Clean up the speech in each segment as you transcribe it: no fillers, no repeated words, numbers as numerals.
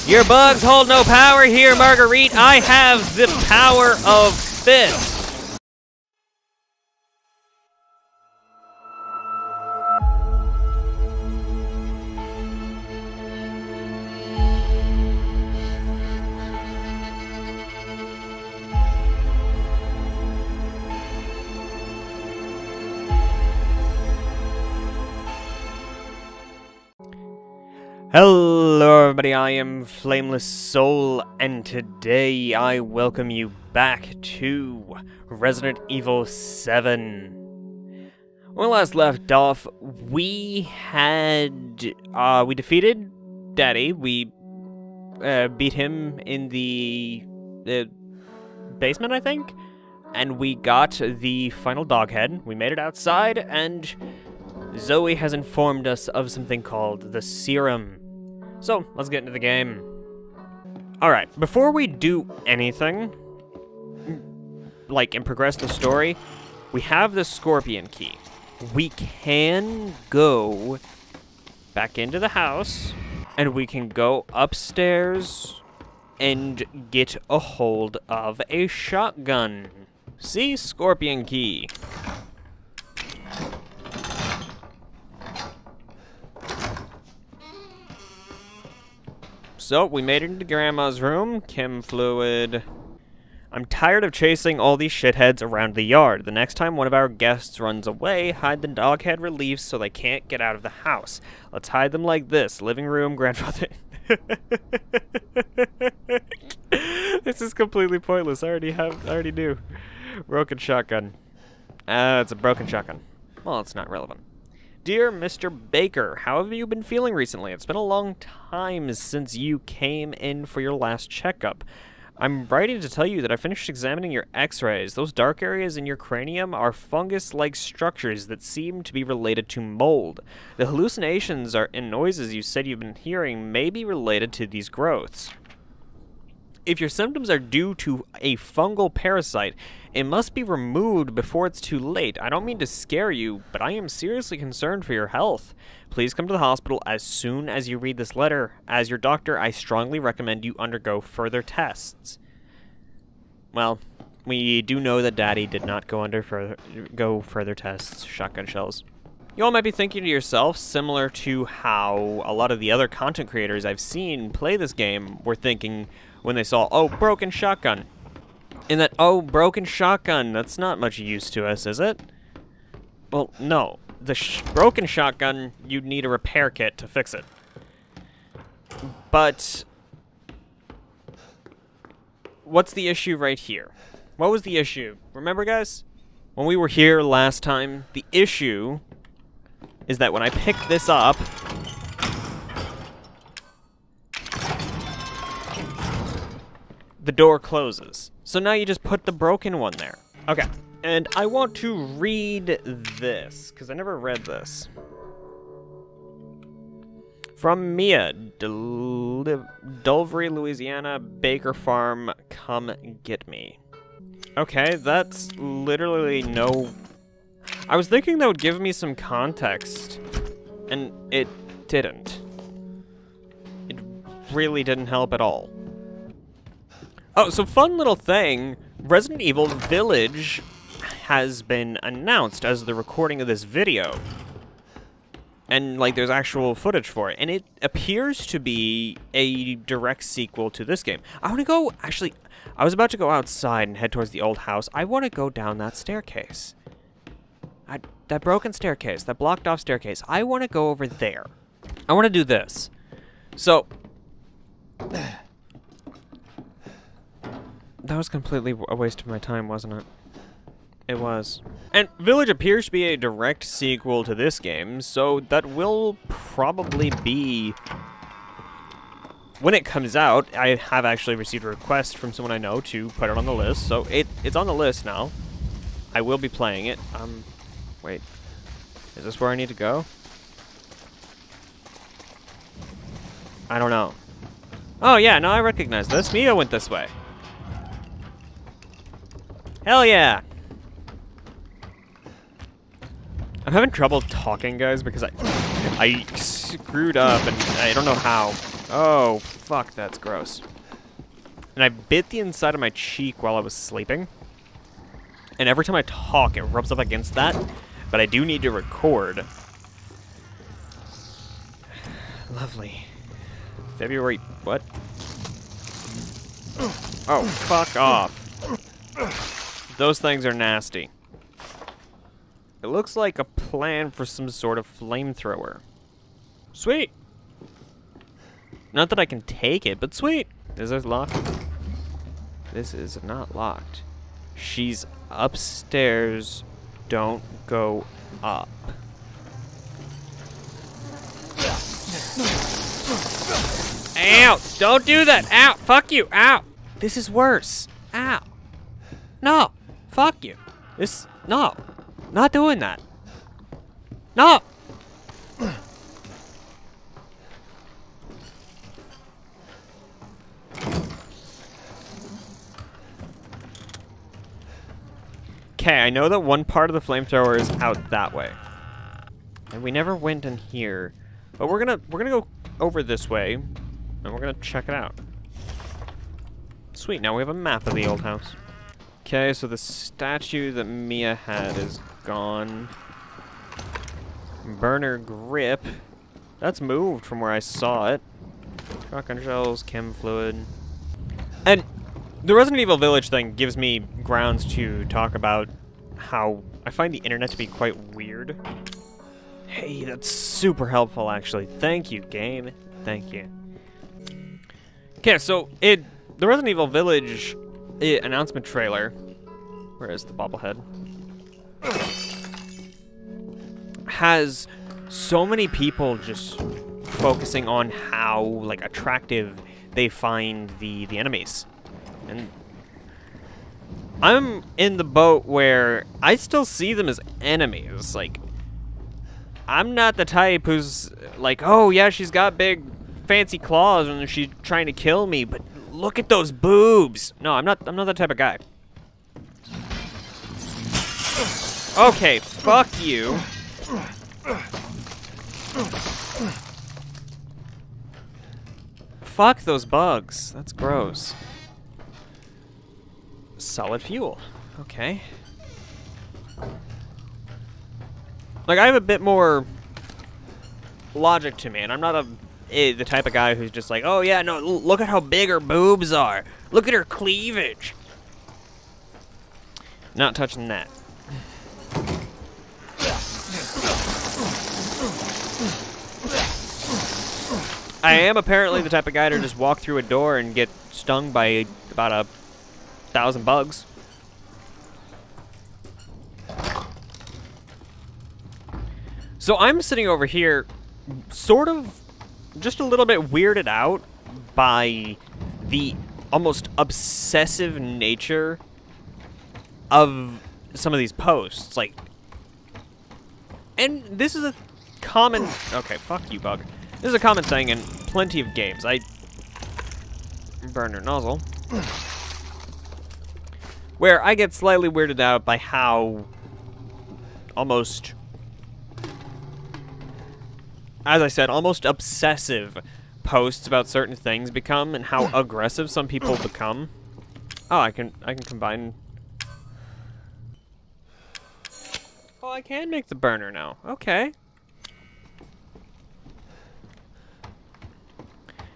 Your bugs hold no power here, Marguerite. I have the power of fist. Hello everybody, I am Flameless Soul, and today I welcome you back to Resident Evil 7. When we last left off, we defeated Daddy. We beat him in the basement, I think, and we got the final dog head. We made it outside, and Zoe has informed us of something called the serum. So, let's get into the game. Alright, before we do anything, and progress the story, we have the scorpion key. We can go back into the house, and we can go upstairs and get a hold of a shotgun. See? Scorpion key. So, we made it into Grandma's room. Chem fluid. I'm tired of chasing all these shitheads around the yard. The next time one of our guests runs away, hide the dog head reliefs so they can't get out of the house. Let's hide them like this. Living room, grandfather... This is completely pointless. I already knew. Broken shotgun. It's a broken shotgun. Well, it's not relevant. Dear Mr. Baker, how have you been feeling recently? It's been a long time since you came in for your last checkup. I'm writing to tell you that I finished examining your x-rays. Those dark areas in your cranium are fungus-like structures that seem to be related to mold. The hallucinations and noises you said you've been hearing may be related to these growths. If your symptoms are due to a fungal parasite, it must be removed before it's too late. I don't mean to scare you, but I am seriously concerned for your health. Please come to the hospital as soon as you read this letter. As your doctor, I strongly recommend you undergo further tests. Well, we do know that Daddy did not go further tests. Shotgun shells. You all might be thinking to yourself, similar to how a lot of the other content creators I've seen play this game were thinking when they saw, oh, broken shotgun. And that, oh, broken shotgun, that's not much use to us, is it? Well, no. The broken shotgun, you'd need a repair kit to fix it. But what's the issue right here? What was the issue? Remember, guys? When we were here last time, the issue is that when I pick this up, the door closes. So now you just put the broken one there. Okay, and I want to read this, because I never read this. From Mia, Dulvery, Louisiana, Baker Farm, come get me. Okay, that's literally no... I was thinking that would give me some context, and it didn't. It really didn't help at all. Oh, so fun little thing, Resident Evil Village has been announced as the recording of this video. And, there's actual footage for it. And it appears to be a direct sequel to this game. I want to go, actually, I was about to go outside and head towards the old house. I want to go down that staircase. That broken staircase, that blocked off staircase. I want to go over there. I want to do this. So... That was completely a waste of my time, wasn't it? It was. And Village appears to be a direct sequel to this game, so that will probably be... When it comes out, I have actually received a request from someone I know to put it on the list, so it's on the list now. I will be playing it. Wait. Is this where I need to go? I don't know. Oh yeah, no, I recognize this. Mia went this way. Hell yeah! I'm having trouble talking, guys, because I screwed up, and I don't know how. Oh, fuck, that's gross. And I bit the inside of my cheek while I was sleeping. And every time I talk, it rubs up against that. But I do need to record. Lovely. February... what? Oh, fuck off. Those things are nasty. It looks like a plan for some sort of flamethrower. Sweet. Not that I can take it, but sweet. Is this locked? This is not locked. She's upstairs. Don't go up. Ow! Don't do that! Ow! Fuck you! Ow! This is worse. Ow! No! Fuck you! This... no! Not doing that! No! Okay, I know that one part of the flamethrower is out that way. And we never went in here. But we're gonna go over this way, and we're gonna check it out. Sweet, now we have a map of the old house. Okay, so the statue that Mia had is gone. Burner grip. That's moved from where I saw it. Shotgun shells, chem fluid. And the Resident Evil Village thing gives me grounds to talk about how I find the internet to be quite weird. Hey, that's super helpful, actually. Thank you, game. Thank you. Okay, so the Resident Evil Village announcement trailer. Where is the bobblehead? Has so many people just focusing on how like attractive they find the enemies. And I'm in the boat where I still see them as enemies. Like, I'm not the type who's like, oh yeah, she's got big fancy claws and she's trying to kill me, but look at those boobs. No, I'm not that type of guy. Okay, fuck you. Fuck those bugs. That's gross. Solid fuel. Okay. Like, I have a bit more logic to me, and I'm not the type of guy who's just like, oh yeah, no, look at how big her boobs are. Look at her cleavage. Not touching that. I am apparently the type of guy to just walk through a door and get stung by about 1,000 bugs. So I'm sitting over here, sort of just a little bit weirded out by the almost obsessive nature of some of these posts. Like, and this is a common... okay, fuck you, bug. This is a common thing in plenty of games. Burner nozzle. Where I get slightly weirded out by how almost, as I said, almost obsessive posts about certain things become and how aggressive some people become. Oh, I can combine. Oh, I can make the burner now. Okay.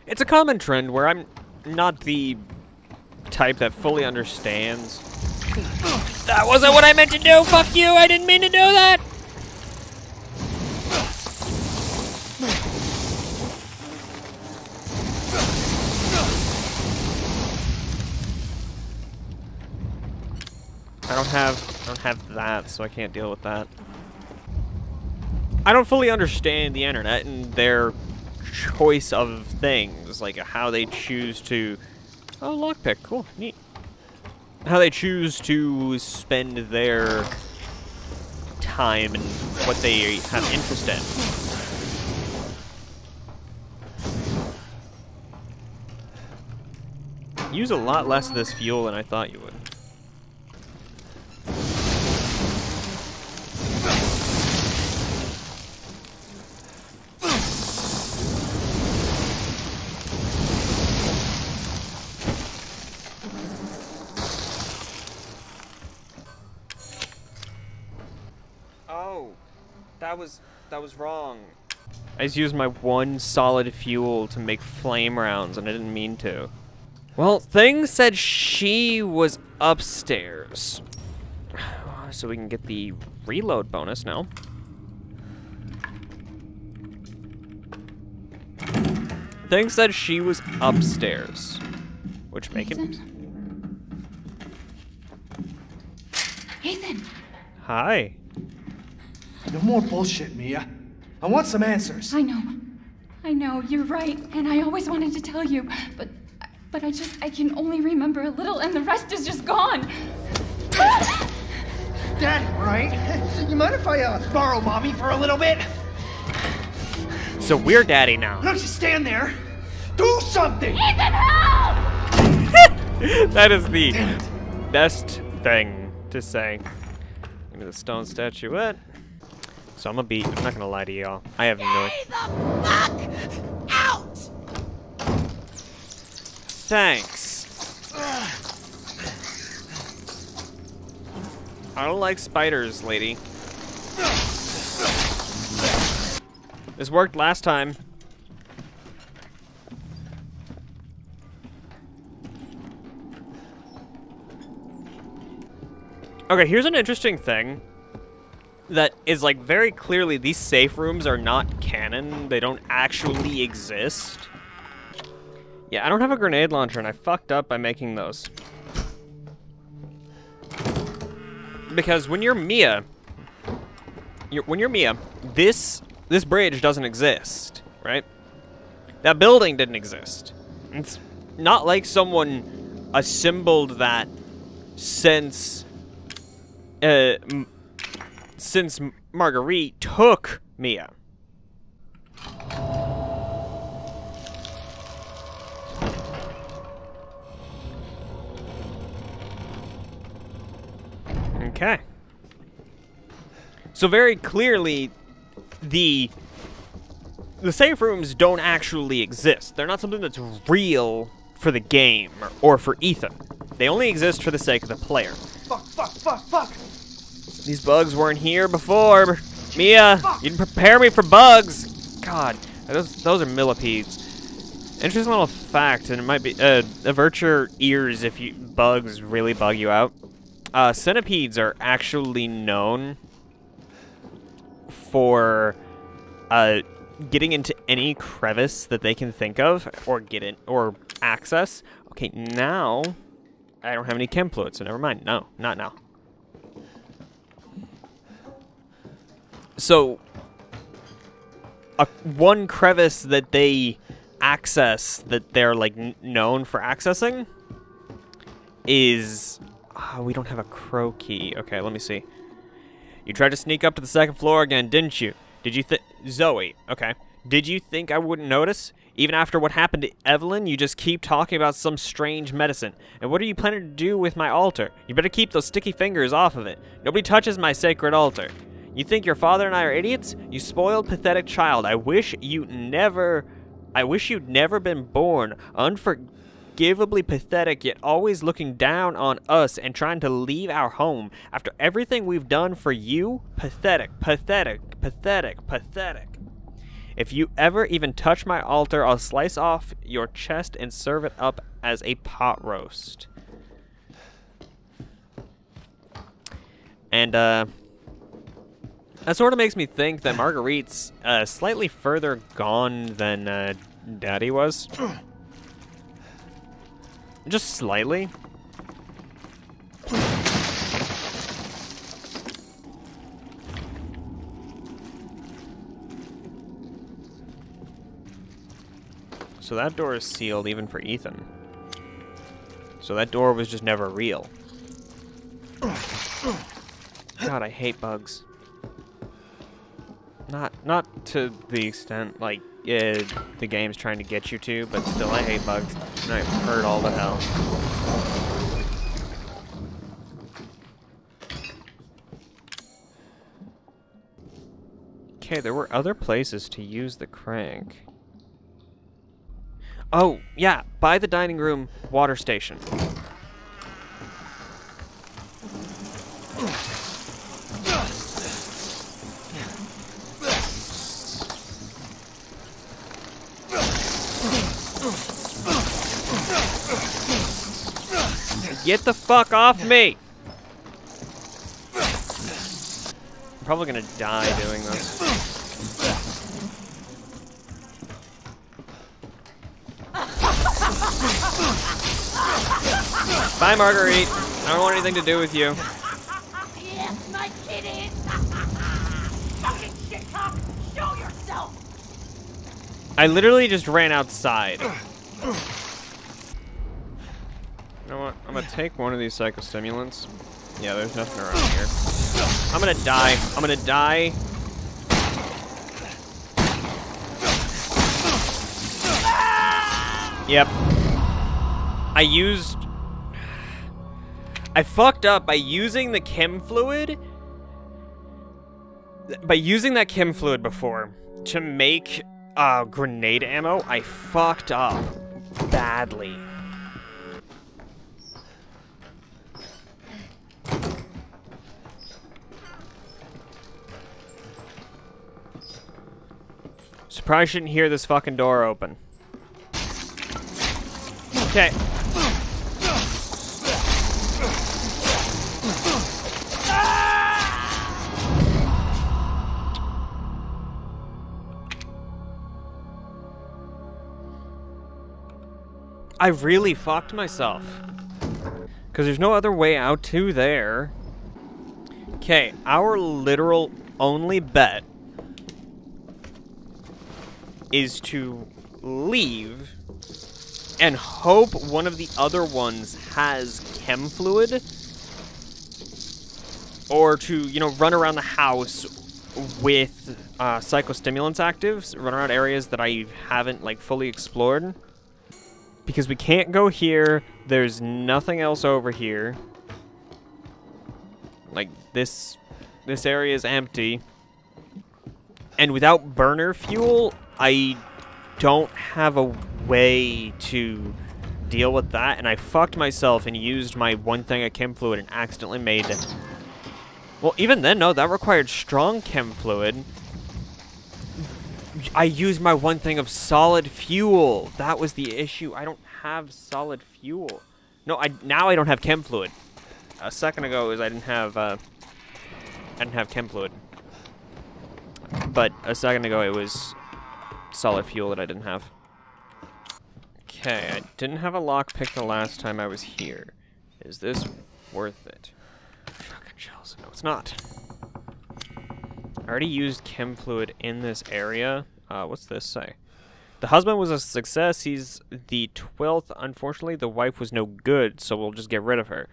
It's a common trend where I'm not the type that fully understands. That wasn't what I meant to do! Fuck you! I didn't mean to do that! I don't have that, so I can't deal with that. I don't fully understand the internet and their choice of things, like how they choose to... oh, lockpick, cool, neat. How they choose to spend their time and what they have interest in. Use a lot less of this fuel than I thought you would. That was wrong. I just used my one solid fuel to make flame rounds, and I didn't mean to. Well, Thing said she was upstairs. So we can get the reload bonus now. Thing said she was upstairs. Which make it... Ethan! Hi. No more bullshit, Mia. I want some answers. I know, you're right, and I always wanted to tell you, but I can only remember a little, and the rest is just gone. Daddy, right? You mind if I borrow Mommy for a little bit? So we're daddy now. Don't just stand there. Do something! Ethan, help! That is the best thing to say. Give me the stone statuette. So I'm not gonna lie to y'all. I have no idea. The fuck out! Thanks. I don't like spiders, lady. This worked last time. Okay, here's an interesting thing that is like very clearly these safe rooms are not canon. They don't actually exist. Yeah, I don't have a grenade launcher and I fucked up by making those. Because when you're Mia, this bridge doesn't exist, right? That building didn't exist. It's not like someone assembled that since Marguerite took Mia. Okay. So very clearly, the safe rooms don't actually exist. They're not something that's real for the game or for Ethan. They only exist for the sake of the player. Fuck. These bugs weren't here before. Mia, you didn't prepare me for bugs. God, those are millipedes. Interesting little fact, and it might be avert your ears if bugs really bug you out. Centipedes are actually known for getting into any crevice that they can think of or get in or access. Okay, now I don't have any chem fluid, so never mind. No, not now. So one crevice that they access, that they're like known for accessing, is we don't have a crow key. Okay, let me see. You tried to sneak up to the second floor again, didn't you? Did you think... Zoe, okay. Did you think I wouldn't notice? Even after what happened to Evelyn, you just keep talking about some strange medicine. And what are you planning to do with my altar? You better keep those sticky fingers off of it. Nobody touches my sacred altar. You think your father and I are idiots? You spoiled, pathetic child. I wish you'd never been born. Unforgivably pathetic, yet always looking down on us and trying to leave our home. After everything we've done for you, pathetic, pathetic, pathetic, pathetic. If you ever even touch my altar, I'll slice off your chest and serve it up as a pot roast. And, that sort of makes me think that Marguerite's slightly further gone than Daddy was. Just slightly. So that door is sealed even for Ethan. So that door was just never real. God, I hate bugs. Not to the extent, like, the game's trying to get you to, but still, I hate bugs. And I've heard all the hell. Okay, there were other places to use the crank. Oh, yeah, by the dining room water station. Get the fuck off me! I'm probably gonna die doing this. Bye, Marguerite. I don't want anything to do with you. Yes, my kitty. Fucking shit cock. Show yourself. I literally just ran outside. You know what? I'm gonna take one of these psychostimulants. Yeah, there's nothing around here. I'm gonna die. I'm gonna die. Yep. I fucked up by using the chem fluid. By using that chem fluid before to make grenade ammo, I fucked up badly. So probably shouldn't hear this fucking door open. Okay. I really fucked myself. Because there's no other way out to there. Okay, our literal only bet is to leave and hope one of the other ones has chem fluid, or to, you know, run around the house with psychostimulants active, run around areas that I haven't like fully explored, because we can't go here. There's nothing else over here. Like this area is empty, and without burner fuel, I don't have a way to deal with that, and I fucked myself and used my one thing of chem fluid and accidentally made it. Well, even then, no, that required strong chem fluid. I used my one thing of solid fuel. That was the issue. I don't have solid fuel. No, now I don't have chem fluid. A second ago I didn't have chem fluid. But a second ago it was solid fuel that I didn't have. Okay, I didn't have a lockpick the last time I was here. Is this worth it? Shotgun shells. No, it's not. I already used chem fluid in this area. What's this say? The husband was a success. He's the 12th. Unfortunately, the wife was no good, so we'll just get rid of her.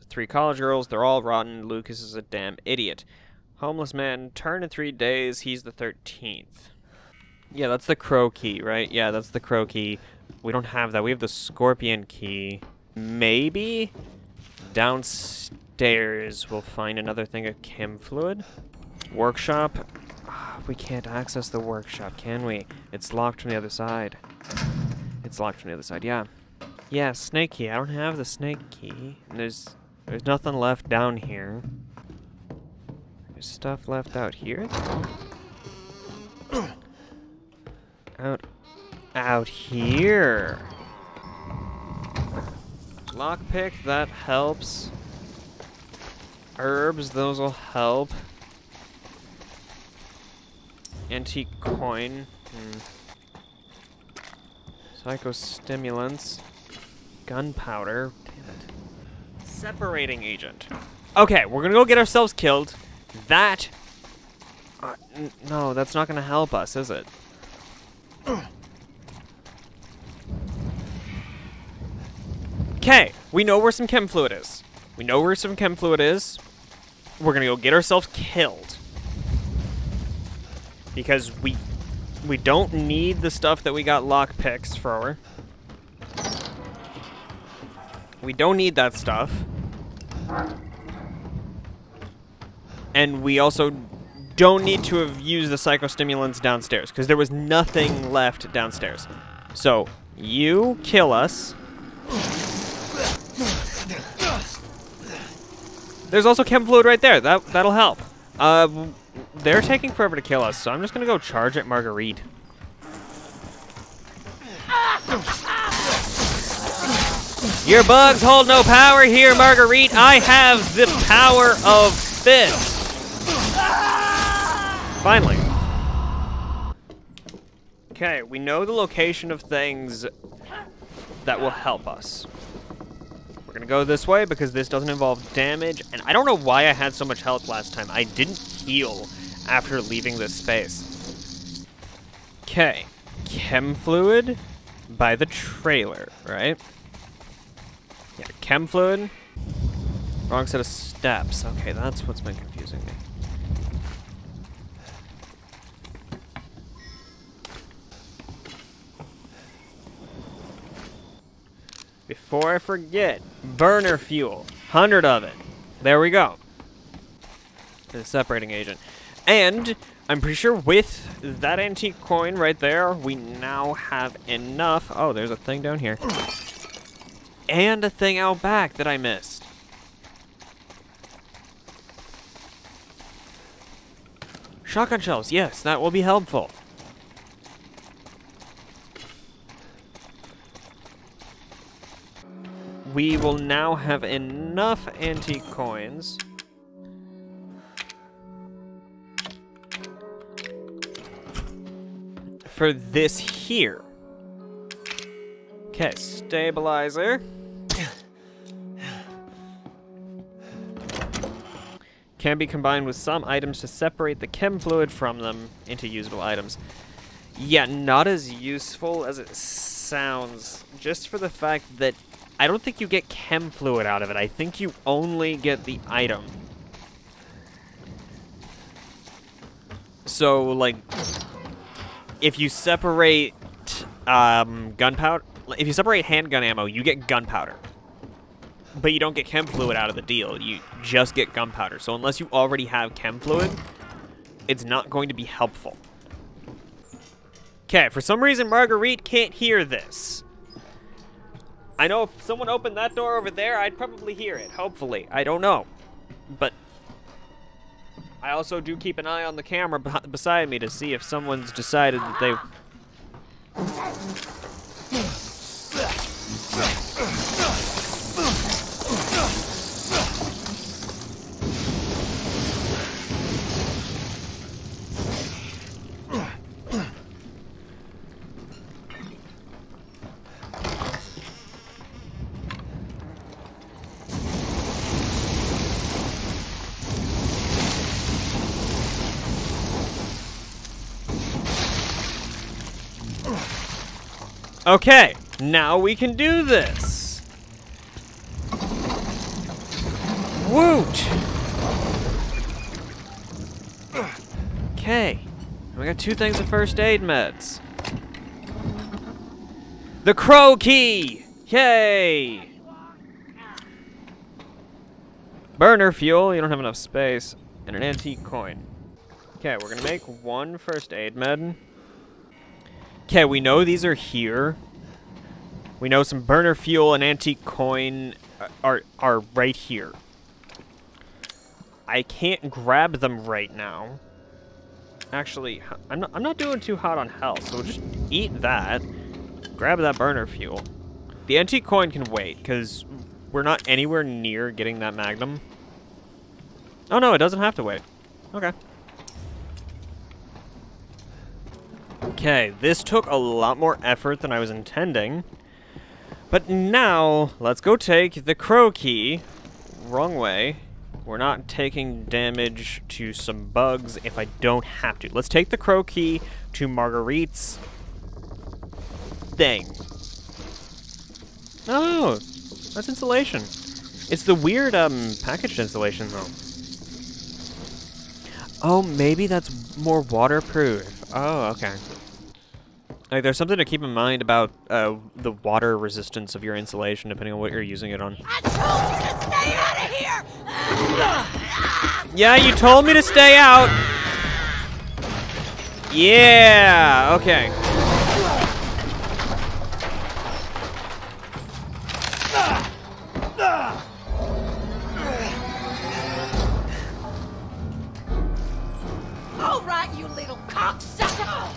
3 college girls. They're all rotten. Lucas is a damn idiot. Homeless man. Turn in 3 days. He's the 13th. Yeah, that's the crow key, right? Yeah, that's the crow key. We don't have that. We have the scorpion key. Maybe downstairs we'll find another thing of chem fluid. Workshop. We can't access the workshop, can we? It's locked from the other side. It's locked from the other side, yeah. Yeah, snake key. I don't have the snake key. And there's nothing left down here. There's stuff left out here. Out here. Lockpick, that helps. Herbs, those will help. Antique coin. Psychostimulants. Gunpowder. Damn it. Separating agent. Okay, we're gonna go get ourselves killed. That... no, that's not gonna help us, is it? Okay, we know where some chem fluid is. We know where some chem fluid is. We're gonna go get ourselves killed. Because we don't need the stuff that we got lockpicks for. We don't need that stuff. And we also don't need to have used the psychostimulants downstairs, because there was nothing left downstairs. So, you kill us. There's also chem fluid right there. That'll help. They're taking forever to kill us, so I'm just gonna go charge at Marguerite. Your bugs hold no power here, Marguerite. I have the power of fist. Finally. Okay, we know the location of things that will help us. We're gonna go this way because this doesn't involve damage, and I don't know why I had so much health last time. I didn't heal after leaving this space. Okay, chem fluid by the trailer, right? Yeah, chem fluid. Wrong set of steps. Okay, that's what's been confusing me. Before I forget, burner fuel. 100 of it. There we go. The separating agent. And I'm pretty sure with that antique coin right there, we now have enough. Oh, there's a thing down here. And a thing out back that I missed. Shotgun shells. Yes, that will be helpful. We will now have enough antique coins for this here. Okay, stabilizer. Can be combined with some items to separate the chem fluid from them into usable items. Yeah, not as useful as it sounds, just for the fact that I don't think you get chem fluid out of it. I think you only get the item. So, like, if you separate gunpowder, if you separate handgun ammo, you get gunpowder. But you don't get chem fluid out of the deal. You just get gunpowder. So unless you already have chem fluid, it's not going to be helpful. Okay, for some reason Marguerite can't hear this. I know if someone opened that door over there, I'd probably hear it. Hopefully. I don't know. But I also do keep an eye on the camera beside me to see if someone's decided that they... Okay, now we can do this. Woot! Okay, we got 2 things of first aid meds. The crow key! Yay! Burner fuel, you don't have enough space, and an antique coin. Okay, we're gonna make 1 first aid med. Okay, we know these are here. We know some burner fuel and antique coin are right here. I can't grab them right now. Actually, I'm not doing too hot on health, so we'll just eat that. Grab that burner fuel. The antique coin can wait, because we're not anywhere near getting that magnum. Oh no, it doesn't have to wait. Okay. Okay, this took a lot more effort than I was intending. But now, let's go take the crow key. Wrong way. We're not taking damage to some bugs if I don't have to. Let's take the crow key to Marguerite's thing. Oh, that's insulation. It's the weird packaged insulation though. Oh, maybe that's more waterproof. Oh, okay. Like, there's something to keep in mind about the water resistance of your insulation, depending on what you're using it on. I told you to stay out of here! Yeah, you told me to stay out! Yeah, okay. All right, you little cocksucker!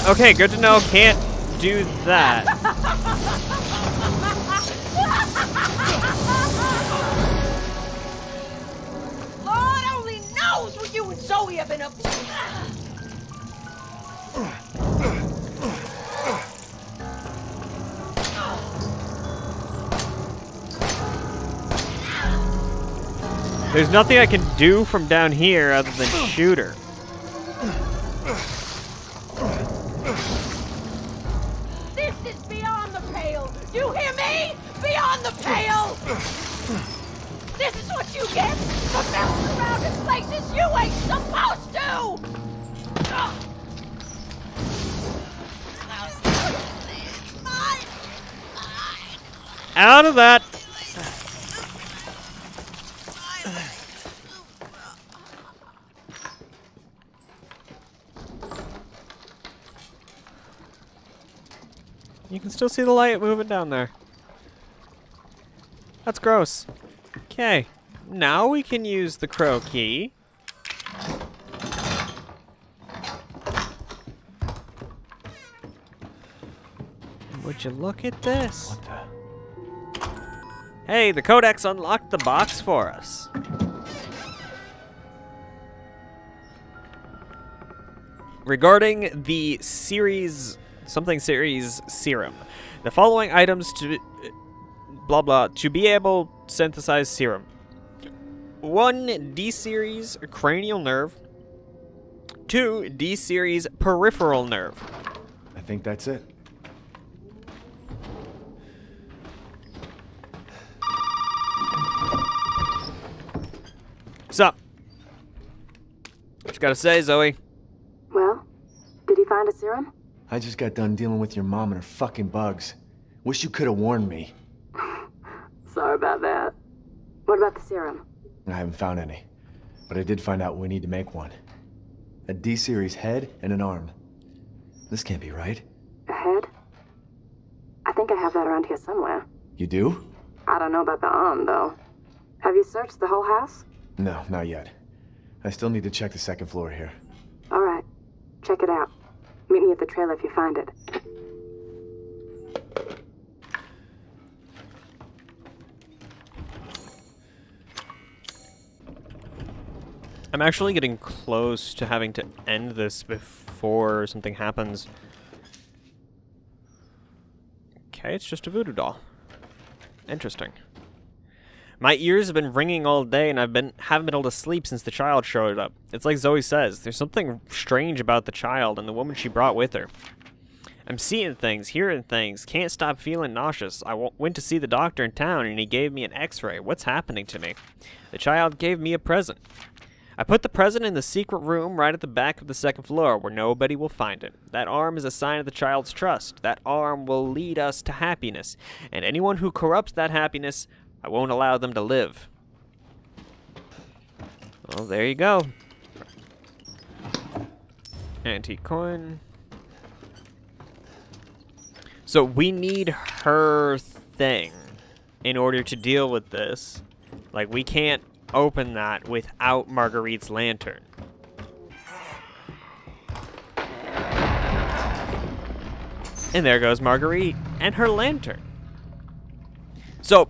Okay, good to know. Can't do that. Lord only knows what you and Zoe have been up to. There's nothing I can do from down here other than shoot her. This is beyond the pale. You hear me? Beyond the pale. This is what you get for messing around in places you ain't supposed to. Out of that. You can still see the light moving down there. That's gross. Okay. Now we can use the crow key. Would you look at this? What the? Hey, the codex unlocked the box for us. Regarding the series serum, the following items to blah blah to be able to synthesize serum: 1 D series cranial nerve, 2 D series peripheral nerve. I think that's it. Sup? What you gotta say, Zoe? Well, did he find a serum? I just got done dealing with your mom and her fucking bugs. Wish you could have warned me. Sorry about that. What about the serum? I haven't found any, but I did find out we need to make one. A D-series head and an arm. This can't be right. A head? I think I have that around here somewhere. You do? I don't know about the arm, though. Have you searched the whole house? No, not yet. I still need to check the second floor here. All right. Check it out. Meet me at the trailer if you find it. I'm actually getting close to having to end this before something happens. Okay, it's just a voodoo doll. Interesting. My ears have been ringing all day, and haven't been able to sleep since the child showed up. It's like Zoe says, there's something strange about the child and the woman she brought with her. I'm seeing things, hearing things, can't stop feeling nauseous. I went to see the doctor in town, and he gave me an x-ray. What's happening to me? The child gave me a present. I put the present in the secret room right at the back of the second floor, where nobody will find it. That arm is a sign of the child's trust. That arm will lead us to happiness, and anyone who corrupts that happiness, I won't allow them to live. Well, there you go. Antique coin. So we need her thing in order to deal with this. Like, we can't open that without Marguerite's lantern. And there goes Marguerite and her lantern. So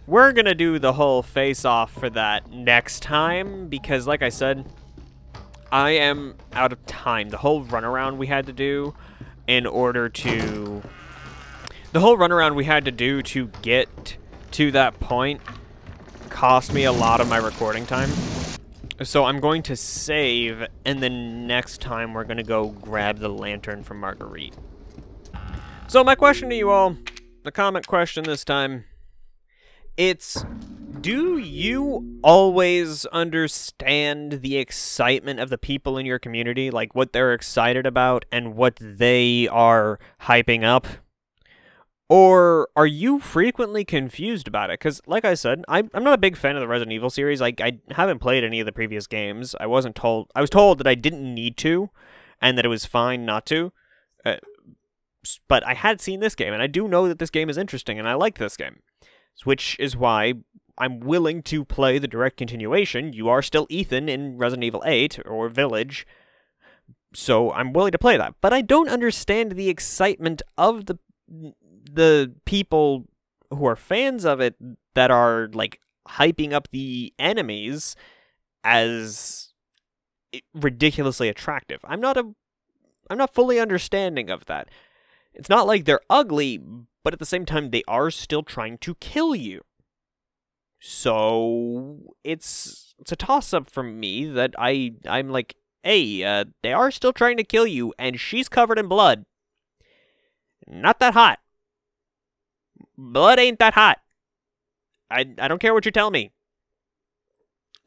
we're gonna do the whole face-off for that next time, because like I said, I am out of time. The whole runaround we had to do in order to... The whole runaround we had to do to get to that point cost me a lot of my recording time. So I'm going to save, and then next time we're gonna go grab the lantern from Marguerite. So my question to you all, the comment question this time, it's, do you always understand the excitement of the people in your community? Like, what they're excited about and what they are hyping up? Or are you frequently confused about it? Because, like I said, I'm not a big fan of the Resident Evil series. Like, I haven't played any of the previous games. I was told that I didn't need to, and that it was fine not to. But I had seen this game, and I do know that this game is interesting, and I like this game. Which is why I'm willing to play the direct continuation. You are still Ethan in Resident Evil 8, or Village. So I'm willing to play that. But I don't understand the excitement of the people who are fans of it that are, like, hyping up the enemies as ridiculously attractive. I'm not fully understanding of that. It's not like they're ugly, but at the same time, they are still trying to kill you. So it's a toss-up for me that I'm like, hey, they are still trying to kill you, and she's covered in blood. Not that hot. Blood ain't that hot. I don't care what you tell me.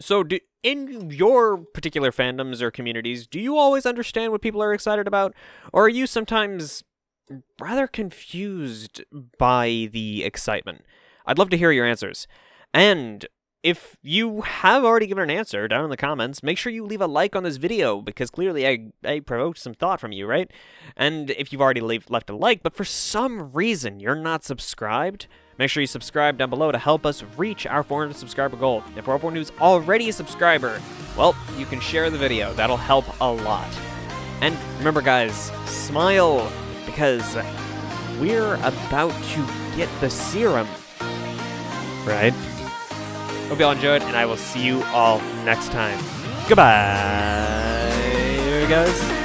So, in your particular fandoms or communities, do you always understand what people are excited about? Or are you sometimes rather confused by the excitement? I'd love to hear your answers. And if you have already given an answer down in the comments, make sure you leave a like on this video, because clearly I provoked some thought from you, right? And if you've already left a like, but for some reason you're not subscribed, make sure you subscribe down below to help us reach our 400 subscriber goal. If we're everyone who's already a subscriber, well, you can share the video. That'll help a lot. And remember, guys, smile, because we're about to get the serum, right? Hope you all enjoyed, and I will see you all next time. Goodbye, guys.